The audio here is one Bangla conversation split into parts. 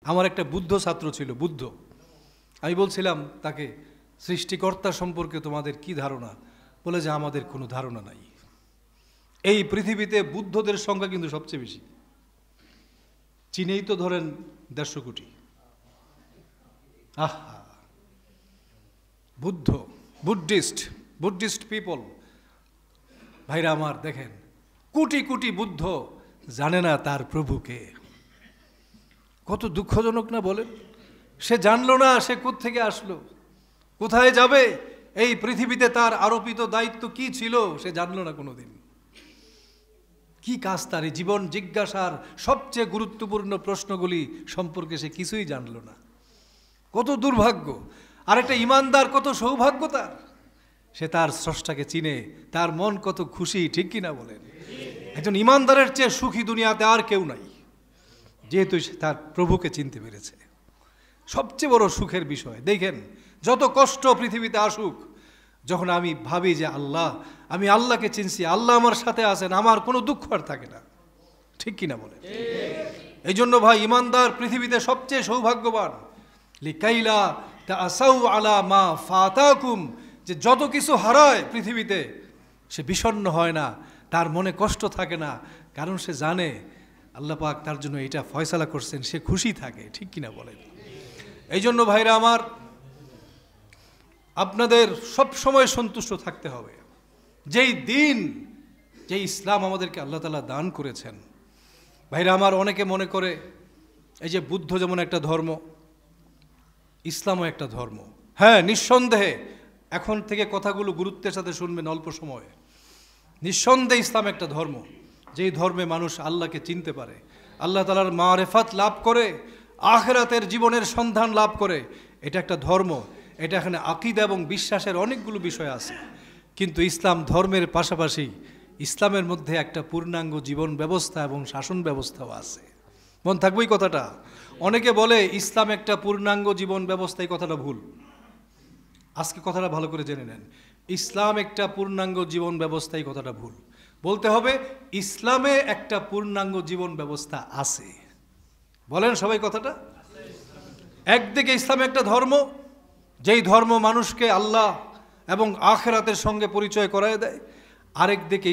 আমার একটা বুদ্ধ ছাত্র ছিল, বুদ্ধ। আমি বলছিলাম তাকে, সৃষ্টিকর্তা সম্পর্কে তোমাদের কি ধারণা? বলে যে আমাদের কোনো ধারণা নাই। এই পৃথিবীতে বুদ্ধদের সংখ্যা কিন্তু সবচেয়ে বেশি। চীনেই তো ধরেন 150 কোটি। আহা, বুদ্ধিস্ট পিপল। ভাইরা আমার, দেখেন, কোটি কোটি বুদ্ধ জানে না তার প্রভুকে। কত দুঃখজনক না বলেন? সে জানলো না সে কোত্থেকে আসলো, কোথায় যাবে, এই পৃথিবীতে তার আরোপিত দায়িত্ব কি ছিল সে জানলো না কোনোদিন। কি কাজ তার এই জীবন জিজ্ঞাসার সবচেয়ে গুরুত্বপূর্ণ প্রশ্নগুলি সম্পর্কে সে কিছুই জানলো না। কত দুর্ভাগ্য। আর একটা ইমানদার কত সৌভাগ্য তার, সে তার স্রষ্টাকে চিনে, তার মন কত খুশি, ঠিক কিনা বলেন? একজন ইমানদারের চেয়ে সুখী দুনিয়াতে আর কেউ নাই, যেহেতু তার প্রভুকে চিনতে পেরেছে। সবচেয়ে বড় সুখের বিষয়। দেখেন, যত কষ্ট পৃথিবীতে আসুক, যখন আমি ভাবি যে আল্লাহ, আমি আল্লাহকে চিনছি, আল্লাহ আমার সাথে আছেন, আমার কোনো দুঃখ আর থাকে না, ঠিক কিনা বলেন? এই জন্য ভাই, ইমানদার পৃথিবীতে সবচেয়ে সৌভাগ্যবান। লিকাইলা তাআসাউ আলা মা ফাতাকুম, যে যত কিছু হারায় পৃথিবীতে সে বিষণ্ণ হয় না, তার মনে কষ্ট থাকে না, কারণ সে জানে আল্লাহ পাক তার জন্য এটা ফয়সালা করছেন, সে খুশি থাকে, ঠিক কিনা বলেন? এই জন্য ভাইরা আমার, আপনাদের সব সময় সন্তুষ্ট থাকতে হবে। যেই দিন, যেই ইসলাম আমাদেরকে আল্লাহ তাআলা দান করেছেন, ভাইরা আমার, অনেকে মনে করে এই যে বুদ্ধ যেমন একটা ধর্ম, ইসলামও একটা ধর্ম। হ্যাঁ, নিঃসন্দেহে এখন থেকে কথাগুলো গুরুত্বের সাথে শুনবেন অল্প সময়ে। নিঃসন্দেহে ইসলাম একটা ধর্ম, যেই ধর্মে মানুষ আল্লাহকে চিনতে পারে, আল্লাহ তাআলার মারেফাত লাভ করে, আখিরাতের জীবনের সন্ধান লাভ করে। এটা একটা ধর্ম। এটা এখানে আকীদা এবং বিশ্বাসের অনেকগুলো বিষয় আছে, কিন্তু ইসলাম ধর্মের পাশাপাশি ইসলামের মধ্যে একটা পূর্ণাঙ্গ জীবন ব্যবস্থা এবং শাসন ব্যবস্থাও আছে। মন থাকবে এই কথাটা। অনেকে বলে ইসলাম একটা পূর্ণাঙ্গ জীবন ব্যবস্থা, এই কথাটা ভুল। আজকে কথাটা ভালো করে জেনে নেন, ইসলাম একটা পূর্ণাঙ্গ জীবন ব্যবস্থা, এই কথাটা ভুল। বলতে হবে ইসলামে একটা পূর্ণাঙ্গ জীবন ব্যবস্থা আছে। বলেন সবাই কথাটা। একদিকে ইসলাম একটা ধর্ম, যেই ধর্ম মানুষকে আল্লাহ এবং আখিরাতের সঙ্গে পরিচয় করায় দেয়। আরেকদিকে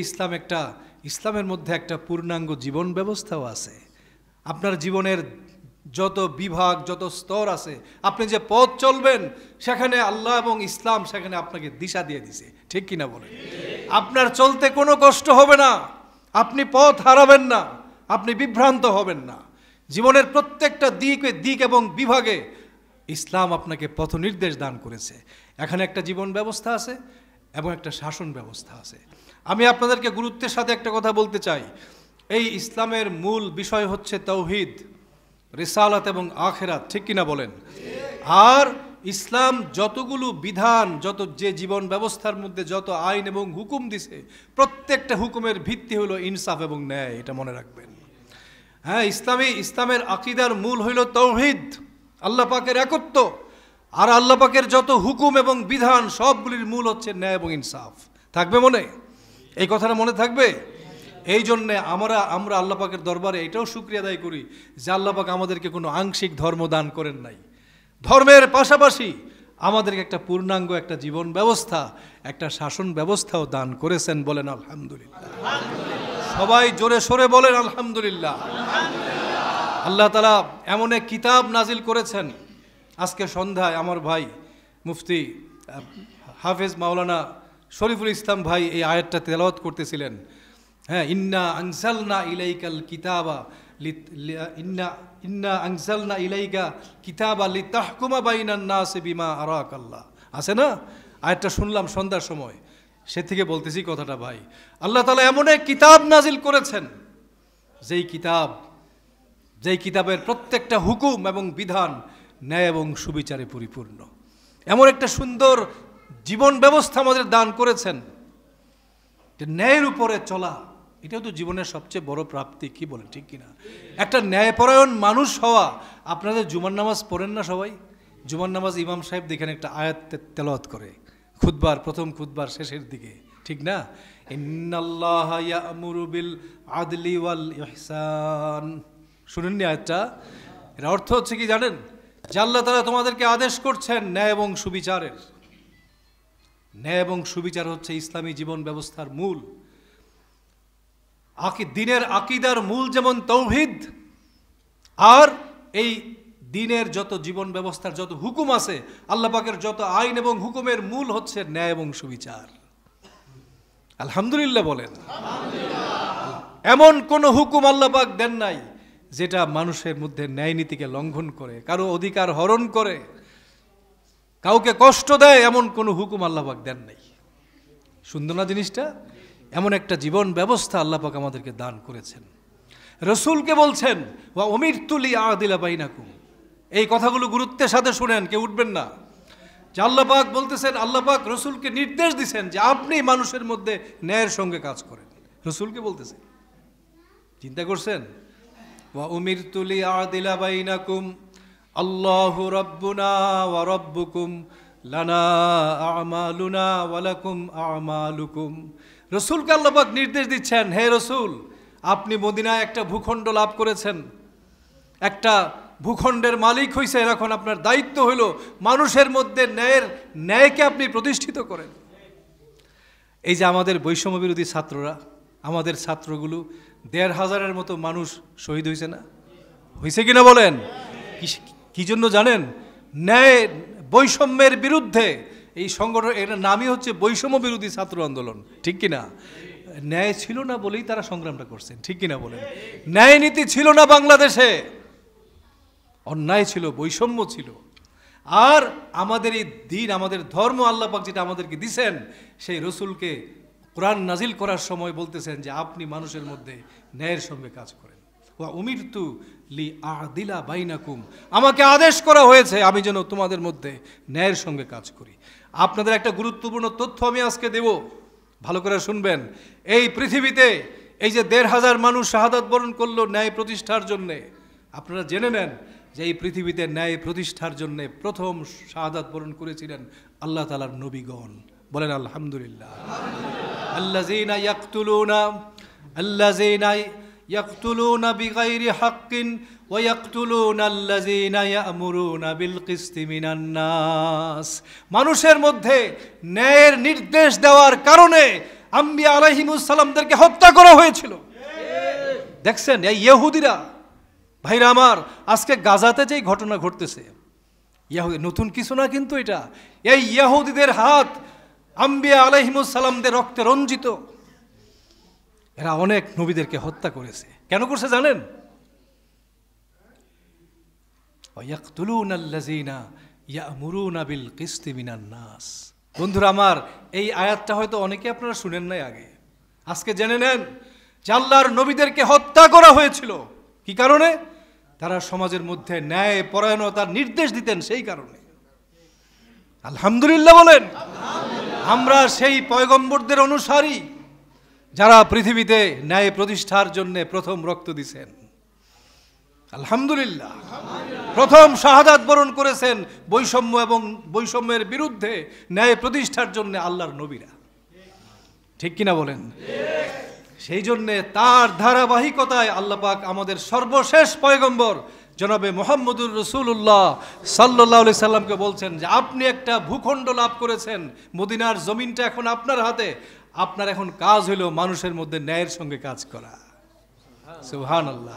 ইসলামের মধ্যে একটা পূর্ণাঙ্গ জীবন ব্যবস্থাও আছে। আপনার জীবনের যত বিভাগ, যত স্তর আছে, আপনি যে পথ চলবেন, সেখানে আল্লাহ এবং ইসলাম সেখানে আপনাকে দিশা দিয়ে দিছে, ঠিক কিনা বলেন? আপনার চলতে কোনো কষ্ট হবে না, আপনি পথ হারাবেন না, আপনি বিভ্রান্ত হবেন না। জীবনের প্রত্যেকটা দিক এবং বিভাগে ইসলাম আপনাকে পথ নির্দেশ দান করেছে। এখানে একটা জীবন ব্যবস্থা আছে এবং একটা শাসন ব্যবস্থা আছে। আমি আপনাদেরকে গুরুত্বের সাথে একটা কথা বলতে চাই। এই ইসলামের মূল বিষয় হচ্ছে তাওহীদ, রিসালাত এবং আখিরাত, ঠিক কিনা বলেন? আর ইসলাম যতগুলো বিধান, যে জীবন ব্যবস্থার মধ্যে যত আইন এবং হুকুম দিছে, প্রত্যেকটা হুকুমের ভিত্তি হলো ইনসাফ এবং ন্যায়, এটা মনে রাখবেন। হ্যাঁ, ইসলামের আকীদার মূল হইল তাওহীদ, আল্লাহ পাকের একত্ব। আর আল্লাহ পাকের যত হুকুম এবং বিধান সবগুলির মূল হচ্ছে ন্যায় এবং ইনসাফ। থাকবে মনে? এই কথাটা মনে থাকবে। এই জন্যে আমরা আল্লাহ পাকের দরবারে এটাও শুকরিয়া আদায় করি যে আল্লাহ পাক আমাদেরকে কোনো আংশিক ধর্ম দান করেন নাই। ধর্মের পাশাপাশি আমাদেরকে একটা পূর্ণাঙ্গ একটা জীবন ব্যবস্থা, একটা শাসন ব্যবস্থাও দান করেছেন। বলেন আলহামদুলিল্লাহ। সবাই জোরে সোরে বলেন আলহামদুলিল্লাহ। আল্লাহ তাআলা এমন এক কিতাব নাজিল করেছেন। আজকে সন্ধ্যায় আমার ভাই মুফতি হাফেজ মাওলানা শরীফুল ইসলাম ভাই এই আয়াতটা তেলাওয়াত করতেছিলেন। হ্যাঁ, ইন্না আনজালনা ইলাইকা কিতাবা লিতাহকুমা বাইনান নাসি বিমা আরাকাল্লাহ। আছে না? আয়াতটা শুনলাম সন্ধ্যার সময়, সে থেকে বলতেছি কথাটা ভাই। আল্লাহ তাআলা এমন এক কিতাব নাজিল করেছেন, যেই কিতাবের প্রত্যেকটা হুকুম এবং বিধান ন্যায় এবং সুবিচারে পরিপূর্ণ। এমন একটা সুন্দর জীবন ব্যবস্থা আমাদের দান করেছেন। ন্যায়ের উপরে চলা, এটাও তো জীবনের সবচেয়ে বড় প্রাপ্তি, কি বলেন, ঠিক কিনা? একটা ন্যায়পরায়ণ মানুষ হওয়া। আপনাদের জুমার নামাজ পড়েন না সবাই? জুমার নামাজ ইমাম সাহেব দেখেন একটা আয়াত তেলাওয়াত করে প্রথম খুতবার শেষের দিকে, ঠিক না? ইন্নাল্লাহা ইয়া'মুরু বিল আদলি ওয়াল ইহসান। শুনেননি আয়াতটা? এর অর্থ হচ্ছে কি জানেন, যে আল্লাহ তাআলা তোমাদেরকে আদেশ করছেন ন্যায় এবং সুবিচারের। ন্যায় এবং সুবিচার হচ্ছে ইসলামী জীবন ব্যবস্থার মূল। দিনের আকীদার মূল যেমন তাওহীদ, আর এই দিনের যত জীবন ব্যবস্থার যত হুকুম আছে, আল্লাহ পাকের যত আইন এবং হুকুমের মূল হচ্ছে ন্যায় এবং সুবিচার। আলহামদুলিল্লাহ বলেন। এমন কোন হুকুম আল্লাহ পাক দেন নাই যেটা মানুষের মধ্যে ন্যায় নীতিকে লঙ্ঘন করে, কারো অধিকার হরণ করে, কাউকে কষ্ট দেয়, এমন কোন হুকুম আল্লাহ পাক দেন নাই। সুন্দর না জিনিসটা? এমন একটা জীবন ব্যবস্থা আল্লাহ পাক আমাদেরকে দান করেছেন। রসুলকে বলছেন ওয়া উমিরতু লিআদিলা বাইনাকুম। এই কথাগুলো গুরুত্বের সাথে শুনেন, কেউ উঠবেন না। যে আল্লাহ পাক বলতেছেন, আল্লাহ পাক রসুলকে নির্দেশ দিচ্ছেন যে আপনি মানুষের মধ্যে ন্যায়ের সঙ্গে কাজ করেন। রসুলকে বলতেছেন, চিন্তা করছেন? ওয়া উমিরতু লিআদিলা বাইনাকুম আল্লাহু রাব্বুনা ওয়া রাব্বুকুম লানা আমালুনা ওয়া লাকুম আমালুকুম। রসুলকে আল্লাহ পাক নির্দেশ দিচ্ছেন, হে রসুল, আপনি মদিনায় একটা ভূখণ্ড লাভ করেছেন, একটা ভূখণ্ডের মালিক হইছেন, এখন আপনার দায়িত্ব হইল মানুষের মধ্যে ন্যায়কে আপনি প্রতিষ্ঠিত করেন। এই যে আমাদের বৈষম্য বিরোধী ছাত্ররা, আমাদের ছাত্রগুলো ১৫০০-এর মতো মানুষ শহীদ হয়েছে না? হয়েছে কিনা বলেন? কি জন্য জানেন? ন্যায় বৈষম্যের বিরুদ্ধে এই সংগঠন, এর নামই হচ্ছে বৈষম্য বিরোধী ছাত্র আন্দোলন, ঠিক কিনা? ন্যায় ছিল না বলেই তারা সংগ্রামটা করছেন, ঠিক কিনা বলেন? ন্যায় নীতি ছিল না বাংলাদেশে, অন্যায় ছিল, বৈষম্য ছিল। আর আমাদের এই দিন, আমাদের ধর্ম, আল্লাহ পাক যেটা আমাদেরকে দিছেন, সেই রসুলকে কোরআন নাজিল করার সময় বলতেছেন যে আপনি মানুষের মধ্যে ন্যায়ের সঙ্গে কাজ করেন। ওয়া উমিরতু লিআদিলা বাইনাকুম, আমাকে আদেশ করা হয়েছে আমি যেন তোমাদের মধ্যে ন্যায়ের সঙ্গে কাজ করি। আপনাদের একটা গুরুত্বপূর্ণ তথ্য আমি আজকে দেব, ভালো করে শুনবেন। এই পৃথিবীতে এই যে ১৫০০ মানুষ শাহাদাত বরণ করলো ন্যায় প্রতিষ্ঠার জন্যে, আপনারা জেনে নেন যে এই পৃথিবীতে ন্যায় প্রতিষ্ঠার জন্য প্রথম শাহাদাত বরণ করেছিলেন আল্লাহ তাআলার নবীগণ। বলেন আলহামদুলিল্লাহ। আল্লাযীনা ইয়াকতুলুনা বিগাইরি হাক্কিন ওয়া ইয়াকতুলুনা আল্লাযীনা ইয়া'মুরুনা বিল কিসতি মিনান নাস। মানুষের মধ্যে ন্যায়ের নির্দেশ দেওয়ার কারণে আম্বিয়া আলাইহিমুস সালামদেরকে হত্যা করা হয়েছিল। দেখছেন এই ইহুদিরা, ভাইরা আমার, আজকে গাজাতে যেই ঘটনা ঘটতেছে, নতুন কিছু না কিন্তু এটা। এই ইহুদিদের হাত আম্বিয়া আলাইহিমুস সালামদের রক্তে রঞ্জিত। এরা অনেক নবীদেরকে হত্যা করেছে। কেন করছে জানেন? ওয়ায়াকতুলুনা আল্লাযীনা ইয়া'মুরুনা বিল কিসতি মিনান নাস। বন্ধুরা আমার, এই আয়াতটা হয়তো অনেকে আপনারা শুনেন নাই আগে। আজকে জেনে নেন যে আল্লাহর নবীদেরকে হত্যা করা হয়েছিল কি কারণে? তারা সমাজের মধ্যে ন্যায় পরায়ণতার নির্দেশ দিতেন, সেই কারণে। আলহামদুলিল্লাহ বলেন। আমরা সেই পয়গম্বরদের অনুসারী যারা পৃথিবীতে ন্যায় প্রতিষ্ঠার জন্য প্রথম রক্ত দিয়েছেন। আলহামদুলিল্লাহ। প্রথম শাহাদাত বরণ করেছেন বৈষম্য এবং বৈষম্যের বিরুদ্ধে ন্যায় প্রতিষ্ঠার জন্য আল্লাহর নবীরা, ঠিক কিনা বলেন? সেই জন্যে তার ধারাবাহিকতায় আল্লাহ পাক আমাদের সর্বশেষ পয়গম্বর জনাবে মুহাম্মদুর রাসূলুল্লাহ সাল্লাল্লাহু আলাইহি সাল্লামকে বলছেন যে আপনি একটা ভূখণ্ড লাভ করেছেন, মদিনার জমিনটা এখন আপনার হাতে, আপনার এখন কাজ হলো মানুষের মধ্যে ন্যায়ের সঙ্গে কাজ করা। সুবহানাল্লাহ।